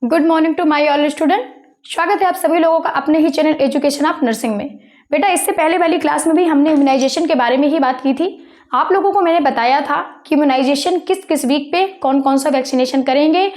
Good morning to my all student. स्वागत है आप सभी लोगों का अपने ही चैनल एजुकेशन ऑफ नर्सिंग में। बेटा, इससे पहले वाली क्लास में भी हमने इम्यूनाइजेशन के बारे में ही बात की थी। आप लोगों को मैंने बताया था कि इम्यूनाइजेशन किस किस वीक पे कौन कौन सा वैक्सीनेशन करेंगे,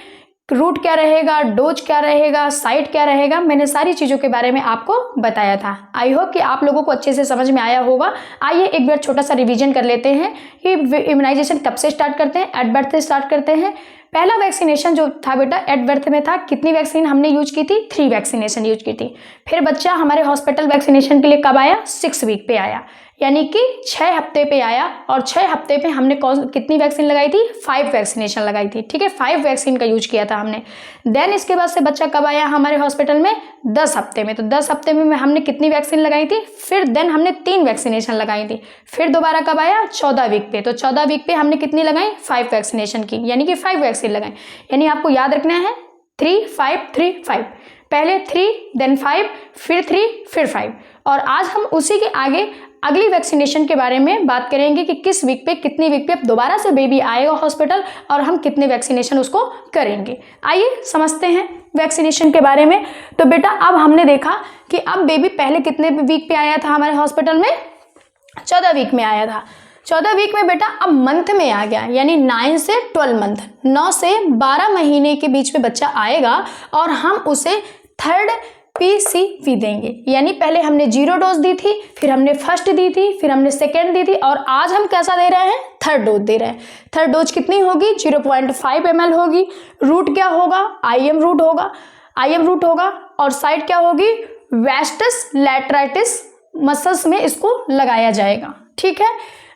रूट क्या रहेगा, डोज क्या रहेगा, साइट क्या रहेगा। मैंने सारी चीज़ों के बारे में आपको बताया था। आई होप कि आप लोगों को अच्छे से समझ में आया होगा। आइए एक बार छोटा सा रिवीजन कर लेते हैं कि इम्यूनाइजेशन कब से स्टार्ट करते हैं। एट बर्थ से स्टार्ट करते हैं। पहला वैक्सीनेशन जो था बेटा एट बर्थ में था। कितनी वैक्सीन हमने यूज की थी? 3 वैक्सीनेशन यूज की थी। फिर बच्चा हमारे हॉस्पिटल वैक्सीनेशन के लिए कब आया? 6 वीक पे आया, यानी कि 6 हफ्ते पे आया। और 6 हफ्ते पे हमने कितनी वैक्सीन लगाई थी? 5 वैक्सीनेशन लगाई थी। ठीक है, 5 वैक्सीन का यूज किया था हमने। देन इसके बाद से बच्चा कब आया हमारे हॉस्पिटल में? 10 हफ्ते में। तो 10 हफ्ते में हमने कितनी वैक्सीन लगाई थी? फिर देन हमने 3 वैक्सीनेशन लगाई थी। फिर दोबारा कब आया? 14 वीक पे। तो 14 वीक पे हमने कितनी लगाई? 5 वैक्सीनेशन की, यानी कि 5 वैक्सीन लगाई। यानी आपको याद रखना है 3 5 3 5। पहले 3 देन 5 फिर 3 फिर 5। और आज हम उसी के आगे अगली वैक्सीनेशन के बारे में बात करेंगे कि किस वीक पे कितनी वीक पे दोबारा से बेबी आएगा हॉस्पिटल और हम कितने वैक्सीनेशन उसको करेंगे। आइए समझते हैं वैक्सीनेशन के बारे में। तो बेटा अब हमने देखा कि अब बेबी पहले कितने वीक पे आया था हमारे हॉस्पिटल में? 14 वीक में आया था। 14 वीक में बेटा अब मंथ में आ गया, यानी 9 से 12 मंथ, 9 से 12 महीने के बीच में बच्चा आएगा और हम उसे थर्ड PCV देंगे। यानी पहले हमने 0 डोज दी थी, फिर हमने फर्स्ट दी थी, फिर हमने सेकेंड दी थी और आज हम कैसा दे रहे हैं? थर्ड डोज दे रहे हैं। थर्ड डोज कितनी होगी? 0.5 ml होगी। रूट क्या होगा? IM रूट होगा। IM रूट होगा और साइट क्या होगी? वेस्टस लैटराइटिस मसल्स में इसको लगाया जाएगा। ठीक है,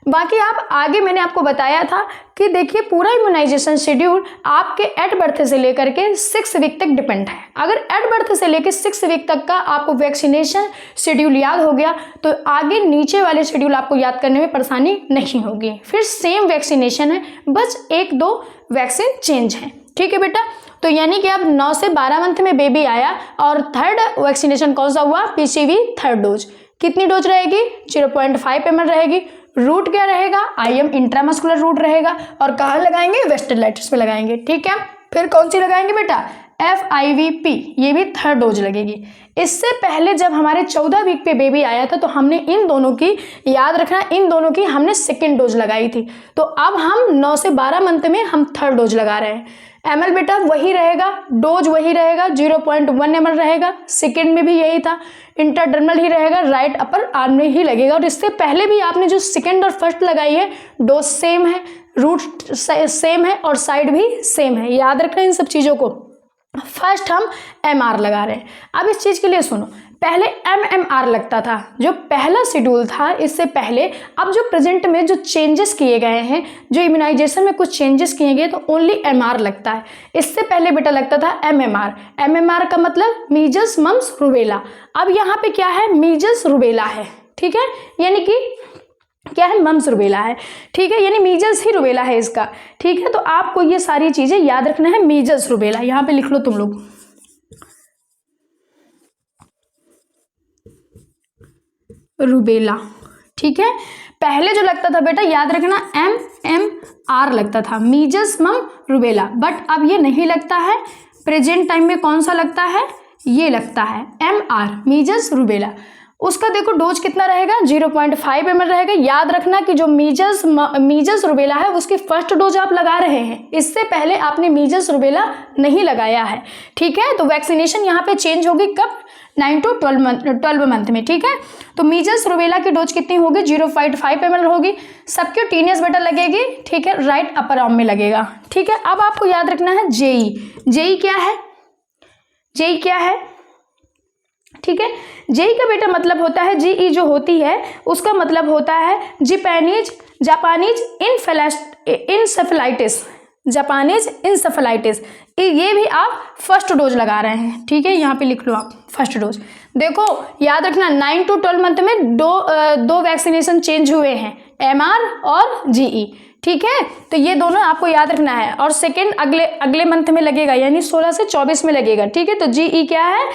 बाकी आप आगे मैंने आपको बताया था कि देखिए पूरा इम्यूनाइजेशन शेड्यूल आपके एट बर्थ से लेकर के 6 वीक तक डिपेंड है। अगर एट बर्थ से लेकर 6 वीक तक का आपको वैक्सीनेशन शेड्यूल याद हो गया तो आगे नीचे वाले शेड्यूल आपको याद करने में परेशानी नहीं होगी। फिर सेम वैक्सीनेशन है, बस 1-2 वैक्सीन चेंज है। ठीक है बेटा, तो यानी कि अब 9 से 12 मंथ में बेबी आया और थर्ड वैक्सीनेशन कौन सा हुआ? PCV third dose. कितनी डोज रहेगी? 0.5 ml रहेगी। रूट क्या रहेगा? IM इंट्रामस्कुलर रूट रहेगा। और कहाँ लगाएंगे? वेस्टरलाइटिस पे लगाएंगे। ठीक है, फिर कौन सी लगाएंगे बेटा? FIVP, ये भी थर्ड डोज लगेगी। इससे पहले जब हमारे 14 वीक पे बेबी आया था तो हमने इन दोनों की, याद रखना, इन दोनों की हमने सेकेंड डोज लगाई थी। तो अब हम 9 से 12 मंथ में हम थर्ड डोज लगा रहे हैं। ML बेटा वही रहेगा, डोज वही रहेगा, 0.1 ml रहेगा। सेकेंड में भी यही था, इंटरडर्मल ही रहेगा, राइट अपर आर्म में ही लगेगा। और इससे पहले भी आपने जो सेकेंड और फर्स्ट लगाई है डोज सेम है, रूट सेम है और साइड भी सेम है। याद रखना इन सब चीज़ों को। फर्स्ट हम MR लगा रहे हैं। अब इस चीज़ के लिए सुनो, पहले MMR लगता था जो पहला शेड्यूल था इससे पहले। अब जो प्रेजेंट में जो चेंजेस किए गए हैं, जो इम्यूनाइजेशन में कुछ चेंजेस किए गए, तो ओनली MR लगता है। इससे पहले बेटा लगता था MMR। MMR का मतलब मीजल्स मम्स रूबेला। अब यहाँ पे क्या है? मीजल्स रूबेला है। ठीक है, यानी कि क्या है? मम्स रूबेला है। ठीक है, यानी मीजल्स ही रूबेला है इसका। ठीक है, तो आपको ये सारी चीज़ें याद रखना है। मीजल्स रूबेला यहाँ पे लिख लो तुम लोग। रूबेला। ठीक है, पहले जो लगता था बेटा याद रखना MMR लगता था, मीजल्स मम रूबेला। बट अब ये नहीं लगता है। प्रेजेंट टाइम में कौन सा लगता है? ये लगता है MR, मीजल्स रूबेला। उसका देखो डोज कितना रहेगा? 0.5 ml रहेगा। याद रखना कि जो मीजल्स रूबेला है उसकी फर्स्ट डोज आप लगा रहे हैं, इससे पहले आपने मीजल्स रूबेला नहीं लगाया है। ठीक है, तो वैक्सीनेशन यहाँ पे चेंज होगी कब? 9 to 12 मंथ में। ठीक है, तो मीजल्स रूबेला की डोज कितनी होगी? 0.5 ml होगी। सबक्यूटेनियस बेटा लगेगी। ठीक है, राइट अपर आर्म में लगेगा। ठीक है, अब आपको याद रखना है जेई। जेई क्या है? जेई क्या है? ठीक है, जेई का बेटा मतलब होता है, जीई जो होती है उसका मतलब होता है जापानीज इंसेफेलाइटिस। जापानीज इंसेफेलाइटिस, ये भी आप फर्स्ट डोज लगा रहे हैं। ठीक है, यहाँ पे लिख लो आप फर्स्ट डोज। देखो याद रखना 9 to 12 मंथ में दो वैक्सीनेशन चेंज हुए हैं, MR और GE। ठीक है, तो ये दोनों आपको याद रखना है। और सेकेंड अगले मंथ में लगेगा, यानी 16 से 24 में लगेगा। ठीक है, तो GE क्या है?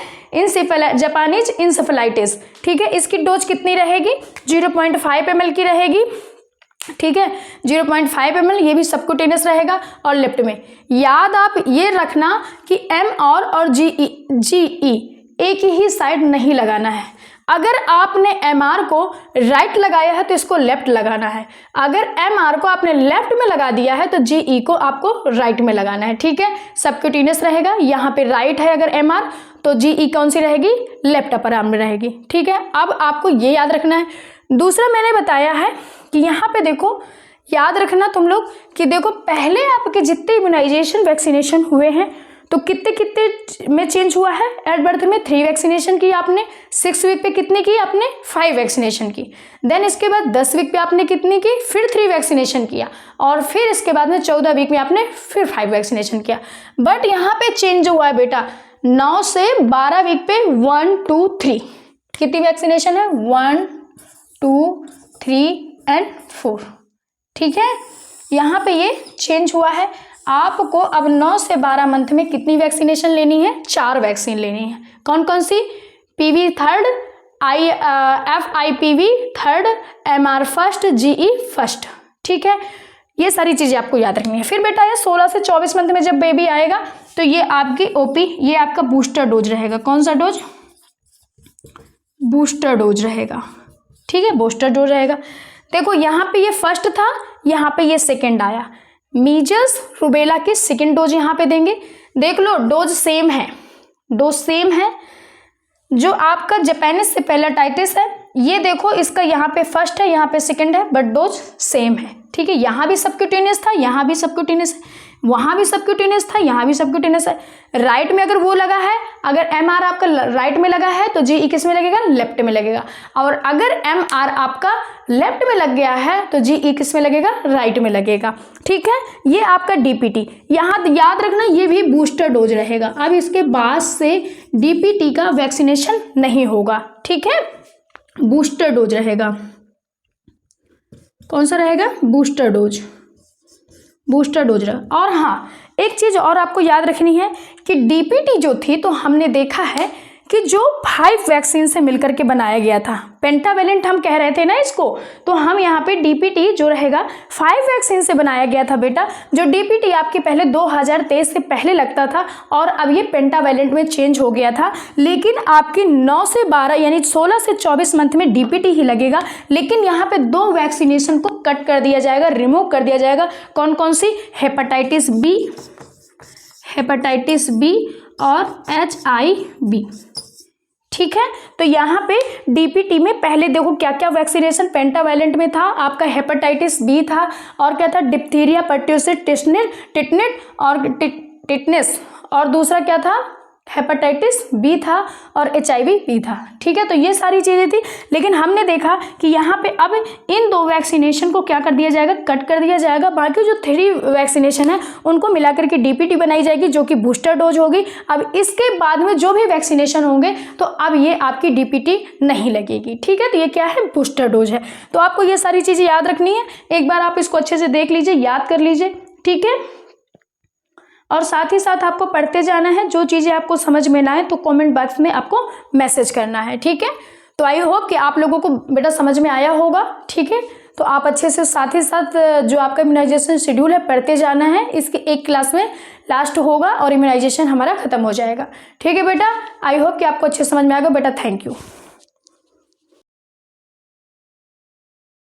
Japanese encephalitis. ठीक है, इसकी डोज कितनी रहेगी? 0.5 ml की रहेगी। ठीक है। 0.5 ml ये भी सबक्यूटेनियस रहेगा। और लेफ्ट में याद आप ये रखना कि MR और GE एक ही साइड नहीं लगाना है। अगर आपने MR को राइट लगाया है तो इसको लेफ्ट लगाना है, अगर MR को आपने लेफ्ट में लगा दिया है तो GE को आपको राइट में लगाना है। ठीक है, सबक्यूटेनियस रहेगा। यहाँ पे राइट है अगर MR तो GE कौन सी रहेगी, लेफ्ट अपर आर्म में रहेगी। ठीक है, अब आपको ये याद रखना है। दूसरा मैंने बताया है कि यहाँ पे देखो, याद रखना तुम लोग कि देखो पहले आपके जितने इम्यूनाइजेशन वैक्सीनेशन हुए हैं तो कितने कितने में चेंज हुआ है। एट बर्थ में 3 वैक्सीनेशन की आपने, 6 वीक पे कितनी की आपने, 5 वैक्सीनेशन की। देन इसके बाद 10 वीक पे आपने कितनी की, फिर 3 वैक्सीनेशन किया। और फिर इसके बाद में 14 वीक में आपने फिर 5 वैक्सीनेशन किया। बट यहाँ पे चेंज हुआ है बेटा, 9 से 12 वीक पे 1 2 3 कितनी वैक्सीनेशन है, 1 2 3 एंड 4। ठीक है, यहाँ पे ये चेंज हुआ है। आपको अब 9 से 12 मंथ में कितनी वैक्सीनेशन लेनी है, 4 वैक्सीन लेनी है। कौन कौन सी, PV third, FIPV third, MR first, GE first. ठीक है, ये सारी चीज़ें आपको याद रखनी है। फिर बेटा ये 16 से 24 मंथ में जब बेबी आएगा तो ये आपकी OP, ये आपका बूस्टर डोज रहेगा। कौन सा डोज, बूस्टर डोज रहेगा। ठीक है, बूस्टर डोज रहेगा। देखो यहाँ पे ये फर्स्ट था, यहाँ पे ये सेकेंड आया। मीजल्स रूबेला के सेकेंड डोज यहाँ पे देंगे। देख लो डोज सेम है, डोज सेम है। जो आपका जापानीज सेपेलाइटिस है ये देखो, इसका यहाँ पे फर्स्ट है, यहाँ पे सेकेंड है, बट डोज सेम है। ठीक है, यहाँ भी सबक्यूटेनियस था, यहाँ भी सबक्यूटेनियस है, वहाँ भी सबक्यूटेनियस था, यहाँ भी सबक्यूटेनियस है। राइट में अगर वो लगा है, अगर MR आपका राइट में लगा है तो GE किस में लगेगा, लेफ्ट में लगेगा। और अगर MR आपका लेफ्ट में लग गया है तो GE किस में लगेगा, राइट में लगेगा। ठीक है, ये आपका DPT, यहाँ याद रखना ये भी बूस्टर डोज रहेगा। अब इसके बाद से DPT का वैक्सीनेशन नहीं होगा। ठीक है, बूस्टर डोज रहेगा। कौन सा रहेगा, बूस्टर डोज, बूस्टर डोज रहेगा। और हाँ, एक चीज़ और आपको याद रखनी है कि DPT जो थी तो हमने देखा है कि जो 5 वैक्सीन से मिलकर के बनाया गया था, पेंटावेलेंट हम कह रहे थे ना इसको, तो हम यहाँ पे DPT जो रहेगा 5 वैक्सीन से बनाया गया था बेटा। जो DPT आपके पहले 2023 से पहले लगता था और अब ये पेंटावेलेंट में चेंज हो गया था। लेकिन आपकी 9 से 12 यानी 16 से 24 मंथ में DPT ही लगेगा। लेकिन यहाँ पे 2 वैक्सीनेशन को कट कर दिया जाएगा, रिमूव कर दिया जाएगा। कौन कौन सी, हेपेटाइटिस बी और HIV। ठीक है, तो यहाँ पे DPT में पहले देखो क्या क्या वैक्सीनेशन पेंटावेलेंट में था। आपका हेपेटाइटिस B था, और क्या था, डिप्थीरिया, पर्ट्यूसिस, टिटनेट और टिटनेस, और दूसरा क्या था, हेपेटाइटिस B था, और HIV भी था। ठीक है, तो ये सारी चीज़ें थी। लेकिन हमने देखा कि यहाँ पे अब इन 2 वैक्सीनेशन को क्या कर दिया जाएगा, कट कर दिया जाएगा। बाकी जो 3 वैक्सीनेशन है उनको मिलाकर के DPT बनाई जाएगी जो कि बूस्टर डोज होगी। अब इसके बाद में जो भी वैक्सीनेशन होंगे तो अब ये आपकी DPT नहीं लगेगी। ठीक है, तो ये क्या है, बूस्टर डोज है। तो आपको ये सारी चीज़ें याद रखनी है। एक बार आप इसको अच्छे से देख लीजिए, याद कर लीजिए। ठीक है, और साथ ही साथ आपको पढ़ते जाना है। जो चीज़ें आपको समझ में ना आए तो कमेंट बॉक्स में आपको मैसेज करना है। ठीक है, तो आई होप कि आप लोगों को बेटा समझ में आया होगा। ठीक है, तो आप अच्छे से साथ ही साथ जो आपका इम्यूनाइजेशन शेड्यूल है पढ़ते जाना है। इसके एक क्लास में लास्ट होगा और इम्यूनाइजेशन हमारा खत्म हो जाएगा। ठीक है बेटा, आई होप कि आपको अच्छे समझ में आएगा बेटा। Thank you.